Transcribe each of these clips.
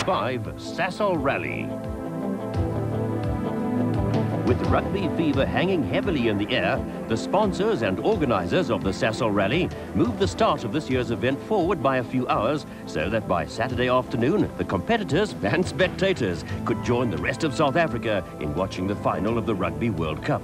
5, Sasol Rally. With rugby fever hanging heavily in the air, the sponsors and organisers of the Sasol Rally moved the start of this year's event forward by a few hours so that by Saturday afternoon, the competitors and spectators could join the rest of South Africa in watching the final of the Rugby World Cup.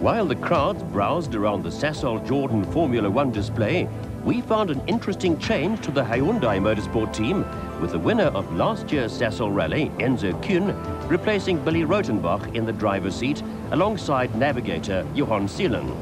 While the crowds browsed around the Sasol Jordan Formula 1 display, we found an interesting change to the Hyundai Motorsport team, with the winner of last year's Sasol Rally, Enzo Kuhn, replacing Billy Rotenbach in the driver's seat alongside navigator Johan Seelen.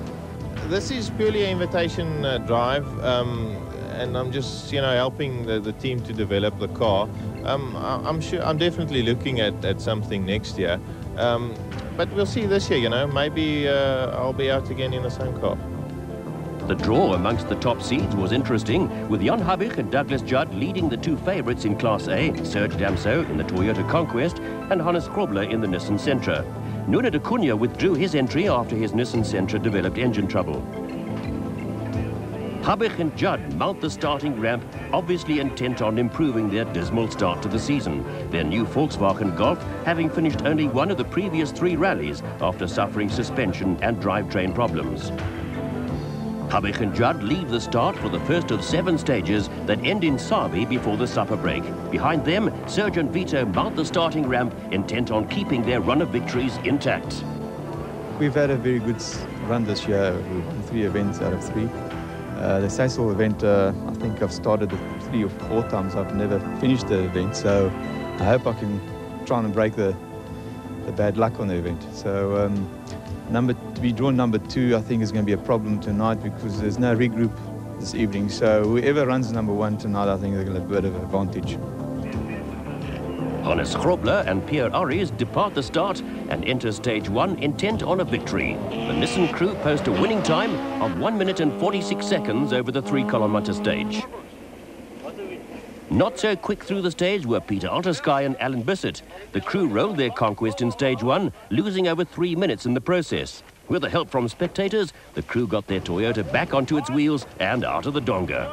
This is purely an invitation drive, and I'm just, helping the team to develop the car. I'm definitely looking at something next year, but we'll see this year. Maybe I'll be out again in the same car. The draw amongst the top seeds was interesting, with Jan Habich and Douglas Judd leading the two favourites in Class A, Serge Damso in the Toyota Conquest and Hannes Grobler in the Nissan Sentra. Nuno de Cunha withdrew his entry after his Nissan Sentra developed engine trouble. Habich and Judd mount the starting ramp, obviously intent on improving their dismal start to the season, their new Volkswagen Golf having finished only one of the previous 3 rallies after suffering suspension and drivetrain problems. Habich and Judd leave the start for the first of 7 stages that end in Sabi before the supper break. Behind them, Serge and Vito mount the starting ramp, intent on keeping their run of victories intact. We've had a very good run this year, with 3 events out of 3. The Sasol event, I think I've started 3 or 4 times. I've never finished the event, so I hope I can try and break the bad luck on the event. So to be drawn number 2, I think is going to be a problem tonight because there's no regroup this evening. So whoever runs number 1 tonight, I think they're going to have a bit of advantage. Hannes Grobler and Pierre Aries depart the start and enter stage 1 intent on a victory. The Nissan crew post a winning time of 1 minute and 46 seconds over the 3-kilometre stage. Not so quick through the stage were Peter Altersky and Alan Bissett. The crew rolled their Conquest in stage 1, losing over 3 minutes in the process. With the help from spectators, the crew got their Toyota back onto its wheels and out of the donga.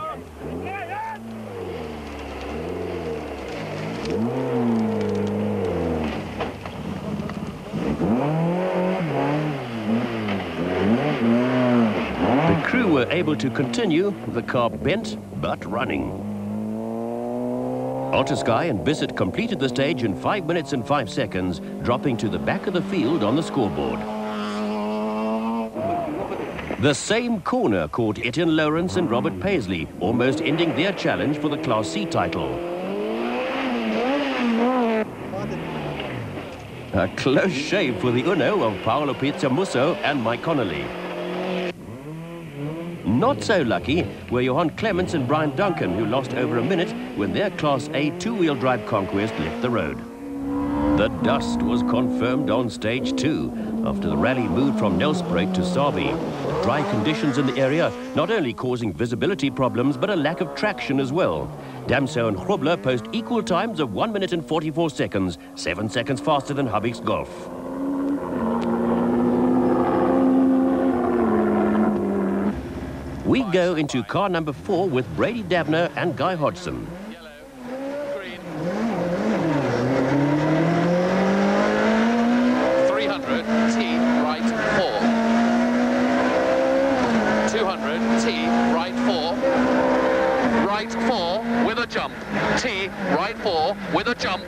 The crew were able to continue, the car bent but running. Altersky and Bissett completed the stage in 5 minutes and 5 seconds, dropping to the back of the field on the scoreboard. The same corner caught Etienne Lawrence and Robert Paisley, almost ending their challenge for the Class C title. A close shave for the Uno of Paolo Pizzamusso and Mike Connolly. Not so lucky were Johan Clements and Brian Duncan, who lost over a minute when their Class A 2-wheel drive Conquest left the road. The dust was confirmed on stage 2 after the rally moved from Nelspruit to Sabi. The dry conditions in the area not only causing visibility problems but a lack of traction as well. Damso and Grobler post equal times of 1 minute and 44 seconds, 7 seconds faster than Habich's Golf. We go into car number 4 with Brady Dabner and Guy Hodgson. Yellow, green. 300, T, right 4. 200, T, right 4. Right 4 with a jump. T, right 4 with a jump,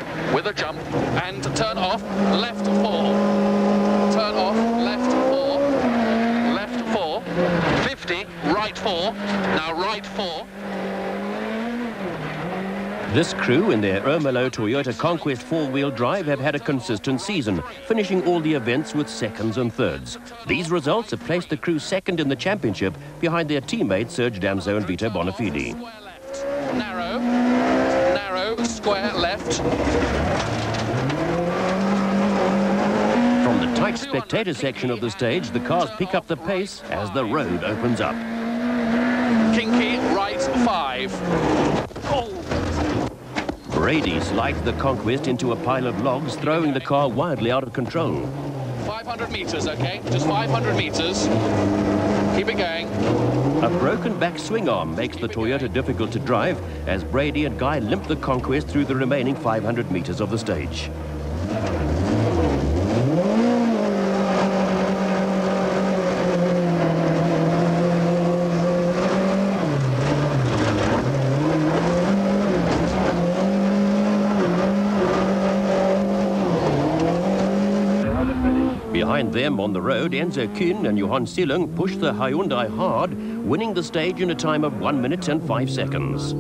and turn off, left 4. Turn off, left 4. Left 4. 50, right 4, now right 4. This crew in their Ermelo Toyota Conquest 4-wheel drive have had a consistent season, finishing all the events with 2nds and 3rds. These results have placed the crew 2nd in the championship behind their teammates Serge Damso and Vito Bonafide. Square left, narrow, square left. From the tight spectator section of the stage, the cars pick up the pace as the road opens up. Kinky, right 5. Oh. Brady slides the Conquest into a pile of logs, throwing the car wildly out of control. 500 meters, okay? Just 500 meters. Keep it going. A broken back swing arm makes the Toyota difficult to drive as Brady and Guy limp the Conquest through the remaining 500 metres of the stage. Behind them on the road, Enzo Kuhn and Johan Silung pushed the Hyundai hard, winning the stage in a time of 1 minute and 5 seconds.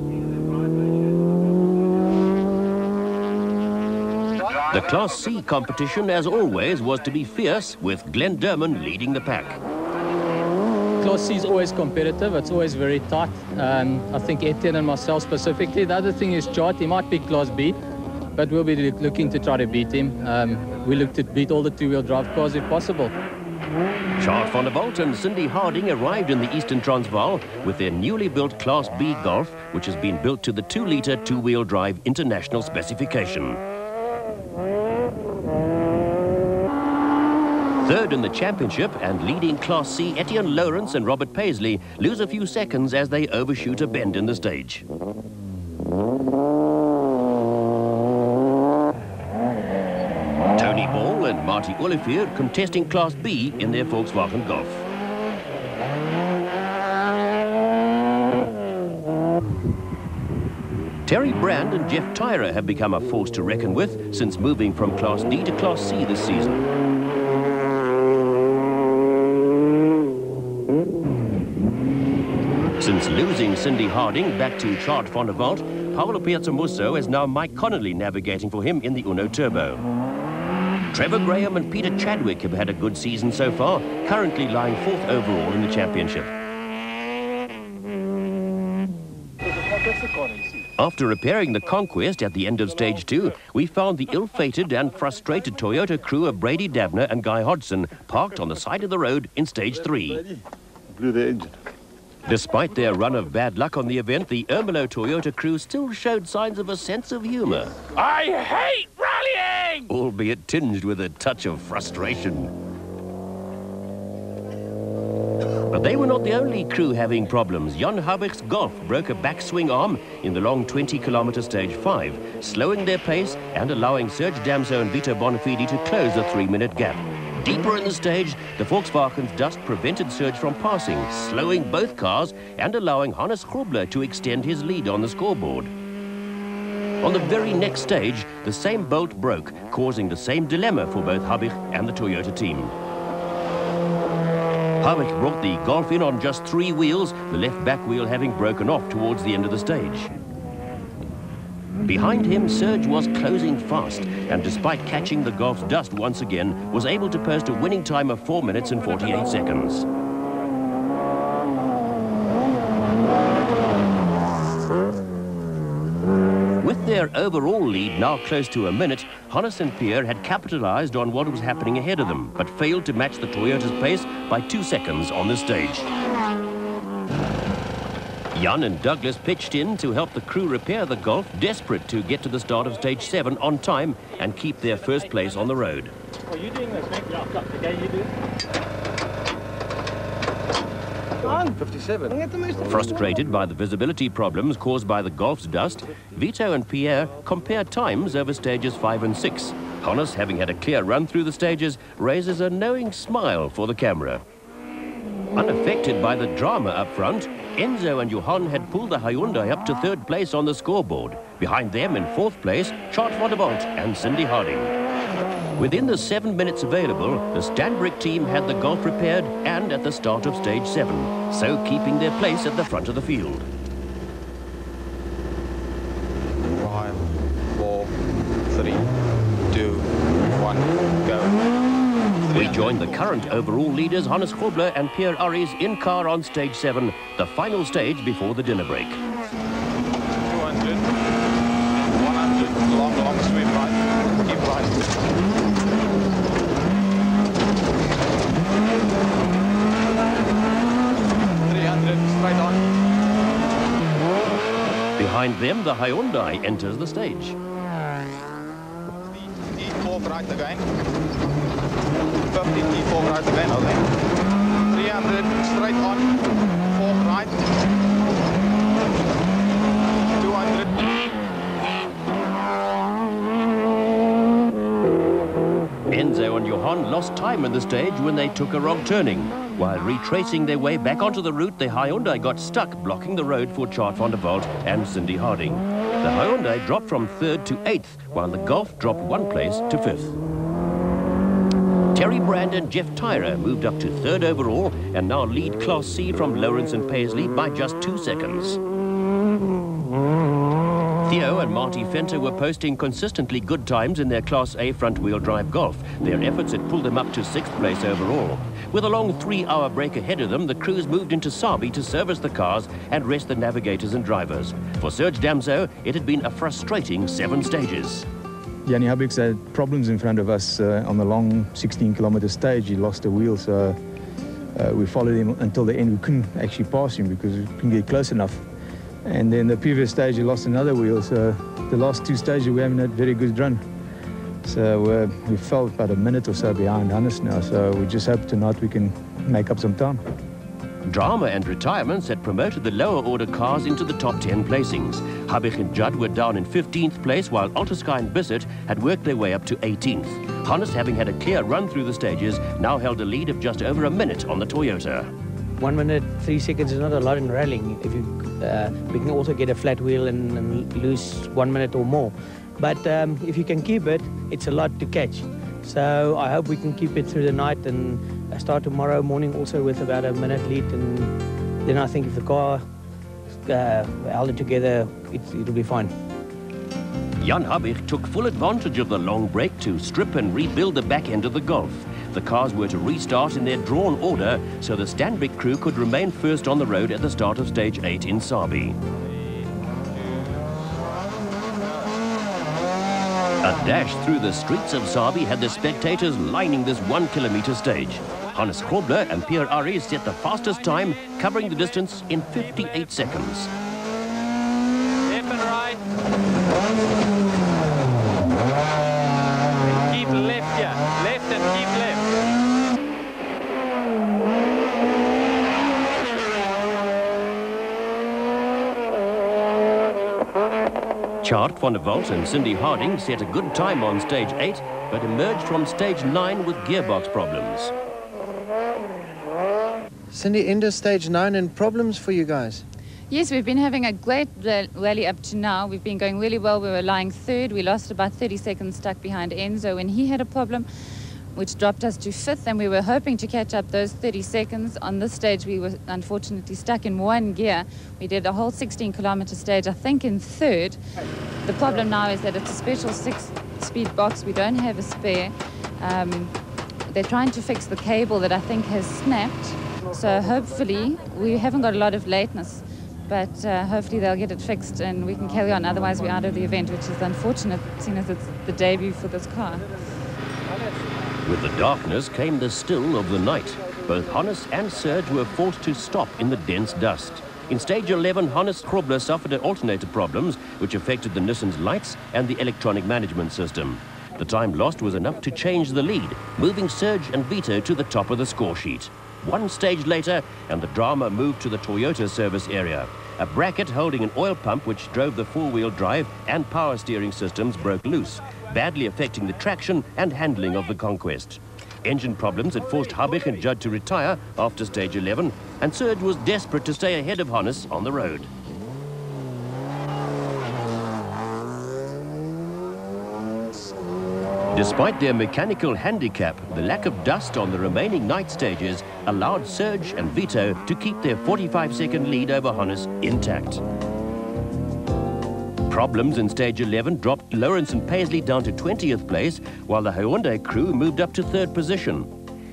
The Class C competition, as always, was to be fierce, with Glenn Derman leading the pack. Class C is always competitive, it's always very tight. I think Etienne and myself specifically. The other thing is Chart, he might be Class B, but we'll be looking to try to beat him. We look to beat all the two-wheel drive cars if possible. Chart van der Walt and Cindy Harding arrived in the Eastern Transvaal with their newly built Class B Golf, which has been built to the 2-litre two-wheel drive international specification. Third in the championship and leading Class C, Etienne Lawrence and Robert Paisley lose a few seconds as they overshoot a bend in the stage. Tony Ball and Marty Olivier contesting Class B in their Volkswagen Golf. Terry Brand and Jeff Tyrer have become a force to reckon with since moving from Class D to Class C this season. Since losing Cindy Harding back to Chart van der Walt, Paolo Piazzamusso is now Mike Connolly navigating for him in the Uno Turbo. Trevor Graham and Peter Chadwick have had a good season so far, currently lying 4th overall in the championship. After repairing the Conquest at the end of stage 2, we found the ill-fated and frustrated Toyota crew of Brady Davner and Guy Hodgson parked on the side of the road in stage 3. Blew the engine. Despite their run of bad luck on the event, the Ermelo Toyota crew still showed signs of a sense of humour. I hate rallying! Albeit tinged with a touch of frustration. But they were not the only crew having problems. Jan Habich's Golf broke a backswing arm in the long 20-kilometre stage 5, slowing their pace and allowing Serge Damso and Vito Bonafide to close the 3-minute gap. Deeper in the stage, the Volkswagen's dust prevented Serge from passing, slowing both cars and allowing Hannes Grobler to extend his lead on the scoreboard. On the very next stage, the same bolt broke, causing the same dilemma for both Habich and the Toyota team. Habich brought the Golf in on just 3 wheels, the left back wheel having broken off towards the end of the stage. Behind him, Serge was closing fast, and despite catching the Golf's dust once again, was able to post a winning time of 4 minutes and 48 seconds. With their overall lead now close to a minute, Hannes and Pierre had capitalized on what was happening ahead of them, but failed to match the Toyota's pace by 2 seconds on the stage. Jan and Douglas pitched in to help the crew repair the Golf, desperate to get to the start of stage 7 on time and keep their first place on the road. Are you doing this, mate? Yeah, okay, you do it. 57. Frustrated by the visibility problems caused by the Golf's dust, Vito and Pierre compared times over stages 5 and 6. Hannes, having had a clear run through the stages, raises a knowing smile for the camera. Unaffected by the drama up front, Enzo and Johan had pulled the Hyundai up to 3rd place on the scoreboard. Behind them in 4th place, Chart van der Walt and Cindy Harding. Within the 7 minutes available, the Stanbrick team had the Golf repaired and at the start of stage 7, so keeping their place at the front of the field. 5, 4, 3, 2, 1, go. We joined the current overall leaders, Hannes Grobler and Pierre Arries, in car on stage 7, the final stage before the dinner break. 200, 100, long sweep right, keep right. 300, straight on. Behind them, the Hyundai enters the stage. T4 right again. 50 T4 right again, okay. 300, straight on, fork right. 200. Enzo and Johan lost time in the stage when they took a wrong turning. While retracing their way back onto the route, the Hyundai got stuck, blocking the road for Chart van der Walt and Cindy Harding. The Hyundai dropped from 3rd to 8th, while the Golf dropped 1 place to 5th. Terry Brand and Jeff Tyrer moved up to 3rd overall and now lead Class C from Lawrence and Paisley by just 2 seconds. Theo and Marty Fenter were posting consistently good times in their Class A front-wheel drive Golf. Their efforts had pulled them up to 6th place overall. With a long 3-hour break ahead of them, the crews moved into Sabi to service the cars and rest the navigators and drivers. For Serge Damso, it had been a frustrating 7 stages. Jannie Habig's had problems in front of us on the long 16-kilometer stage. He lost a wheel, so we followed him until the end. We couldn't actually pass him because we couldn't get close enough. And then the previous stage, he lost another wheel, so the last 2 stages we haven't had a very good run. So we fell about a minute or so behind Hannes now, so we just hope tonight we can make up some time. Drama and retirements had promoted the lower order cars into the top 10 placings. Habig and Judd were down in 15th place, while Altersky and Bissett had worked their way up to 18th. Hannes, having had a clear run through the stages, now held a lead of just over a minute on the Toyota. 1 minute, 3 seconds is not a lot in rallying. If you, we can also get a flat wheel and lose 1 minute or more. But if you can keep it, it's a lot to catch. So I hope we can keep it through the night and start tomorrow morning also with about a minute lead. And then I think if the car held it together, it'll be fine. Jan Habig took full advantage of the long break to strip and rebuild the back end of the Golf. The cars were to restart in their drawn order, so the Stanbic crew could remain first on the road at the start of stage 8 in Sabi. A dash through the streets of Sabi had the spectators lining this 1 kilometer stage. Hannes Krobler and Pierre Ari set the fastest time, covering the distance in 58 seconds. Left and right. And keep left here. Left and keep left. Chart van der Walt and Cindy Harding set a good time on stage 8, but emerged from stage 9 with gearbox problems. Cindy, end of stage 9 and problems for you guys? Yes, we've been having a great rally up to now. We've been going really well. We were lying 3rd. We lost about 30 seconds stuck behind Enzo when he had a problem, which dropped us to 5th, and we were hoping to catch up those 30 seconds. On this stage, we were unfortunately stuck in 1 gear. We did a whole 16-kilometer stage, I think, in 3rd. The problem now is that it's a special 6-speed box. We don't have a spare. They're trying to fix the cable that I think has snapped. So hopefully, we haven't got a lot of lateness, but hopefully they'll get it fixed and we can carry on. Otherwise, we're out of the event, which is unfortunate, seeing as it's the debut for this car. With the darkness came the still of the night. Both Hannes and Serge were forced to stop in the dense dust. In stage 11, Hannes Krobler suffered alternator problems, which affected the Nissan's lights and the electronic management system. The time lost was enough to change the lead, moving Serge and Vito to the top of the score sheet. 1 stage later, and the drama moved to the Toyota service area. A bracket holding an oil pump which drove the 4-wheel drive and power steering systems broke loose, badly affecting the traction and handling of the Conquest. Engine problems had forced Habig and Judd to retire after stage 11, and Serge was desperate to stay ahead of Hannes on the road. Despite their mechanical handicap, the lack of dust on the remaining night stages allowed Serge and Vito to keep their 45-second lead over Hannes intact. Problems in stage 11 dropped Lawrence and Paisley down to 20th place, while the Hyundai crew moved up to 3rd position.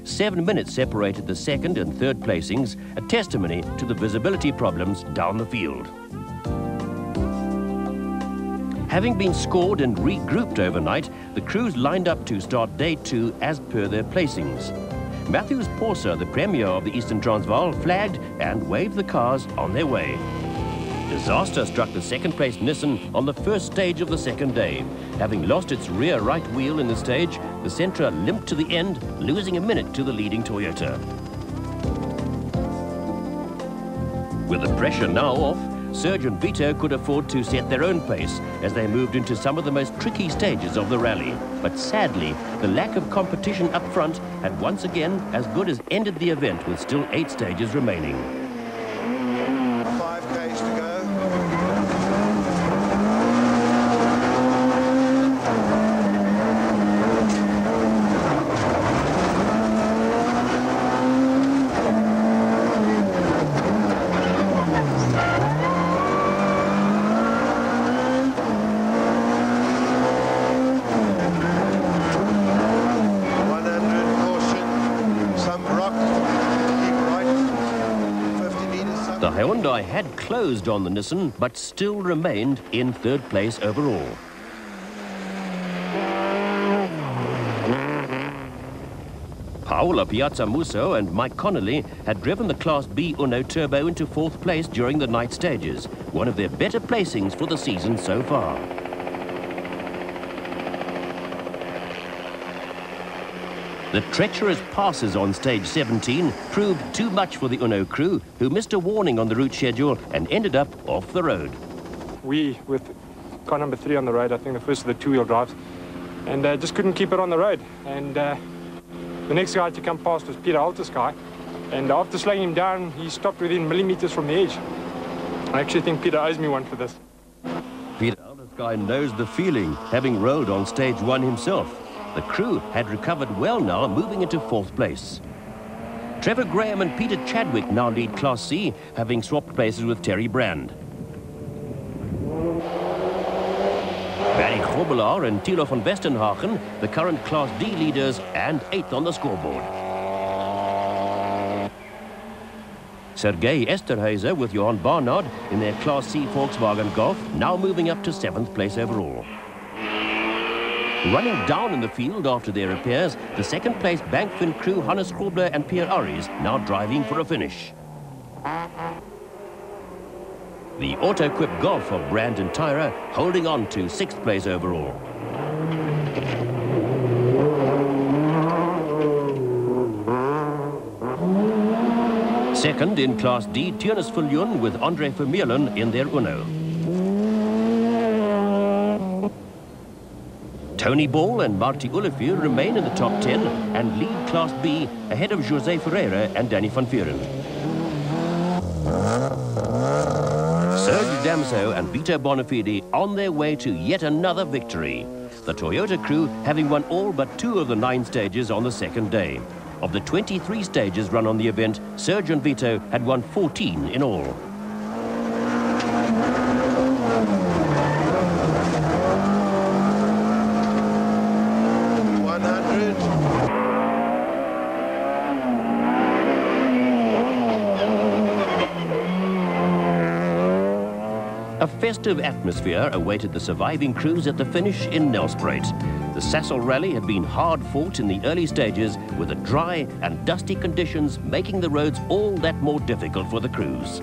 7 minutes separated the 2nd and 3rd placings, a testimony to the visibility problems down the field. Having been scored and regrouped overnight, the crews lined up to start day 2 as per their placings. Matthews Porser, the Premier of the Eastern Transvaal, flagged and waved the cars on their way. Disaster struck the 2nd-place Nissan on the 1st stage of the 2nd day. Having lost its rear right wheel in the stage, the Sentra limped to the end, losing a minute to the leading Toyota. With the pressure now off, Serge and Vito could afford to set their own pace as they moved into some of the most tricky stages of the rally. But sadly, the lack of competition up front had once again as good as ended the event with still 8 stages remaining. 5 Ks to go. The Hyundai had closed on the Nissan, but still remained in 3rd place overall. Paola Piazza-Musso and Mike Connolly had driven the Class B Uno Turbo into 4th place during the night stages, one of their better placings for the season so far. The treacherous passes on stage 17 proved too much for the Uno crew, who missed a warning on the route schedule and ended up off the road. We, with car number 3 on the road, I think the first of the 2-wheel drives, and just couldn't keep it on the road. And the next guy to come past was Peter Altersky, and after slowing him down, he stopped within millimeters from the edge. I actually think Peter owes me one for this. Peter Altersky knows the feeling, having rode on stage 1 himself. The crew had recovered well now, moving into 4th place. Trevor Graham and Peter Chadwick now lead Class C, having swapped places with Terry Brand. Barry Grobbelaar and Thilo van Westenhagen, the current Class D leaders, and 8th on the scoreboard. Sergei Esterhuizer with Johan Barnard in their Class C Volkswagen Golf, now moving up to 7th place overall. Running down in the field after their repairs, the 2nd place Bankfin crew Hannes Grobler and Pierre Aries now driving for a finish. The auto-equipped Golf of Brand and Tyra holding on to 6th place overall. Second in Class D, Turnus Viljoen with Andre Vermeulen in their Uno. Tony Ball and Marty Olivier remain in the top 10 and lead Class B ahead of José Ferreira and Danny van Vuren. Serge Damso and Vito Bonafide on their way to yet another victory. The Toyota crew having won all but 2 of the 9 stages on the 2nd day. Of the 23 stages run on the event, Serge and Vito had won 14 in all. A festive atmosphere awaited the surviving crews at the finish in Nelspruit. The Sasol Rally had been hard fought in the early stages, with the dry and dusty conditions making the roads all that more difficult for the crews.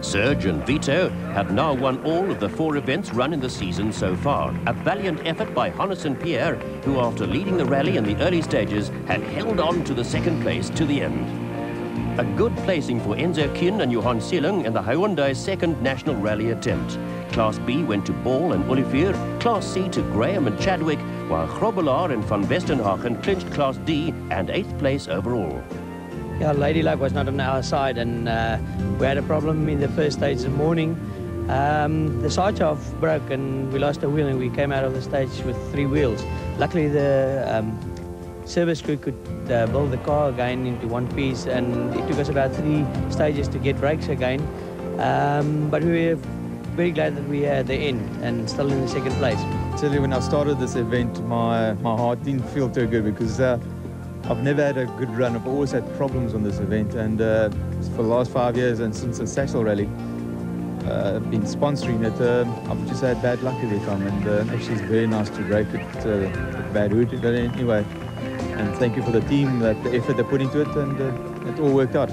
Serge and Vito have now won all of the 4 events run in the season so far. A valiant effort by Hannes and Pierre, who after leading the rally in the early stages had held on to the 2nd place to the end. A good placing for Enzo Kuhn and Johan Seeling in the Hyundai's 2nd national rally attempt. Class B went to Ball and Olivier, Class C to Graham and Chadwick, while Grobbelaar and van Westenhagen clinched Class D and 8th place overall. Yeah, Lady Luck was not on our side, and we had a problem in the first stage of the morning. The side shaft broke and we lost a wheel, and we came out of the stage with 3 wheels. Luckily the service crew could build the car again into one piece, and it took us about 3 stages to get brakes again. But we were very glad that we had the end and still in the 2nd place. Tell you, when I started this event, my heart didn't feel too good because I've never had a good run. I've always had problems on this event, and for the last 5 years and since the Sasol Rally, I've been sponsoring it. I've just had bad luck every time, and actually it's very nice to break it with bad hood. But anyway, and thank you for the team, the effort they put into it, and it all worked out.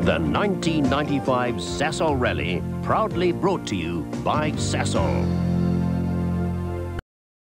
The 1995 Sasol Rally, proudly brought to you by Sasol.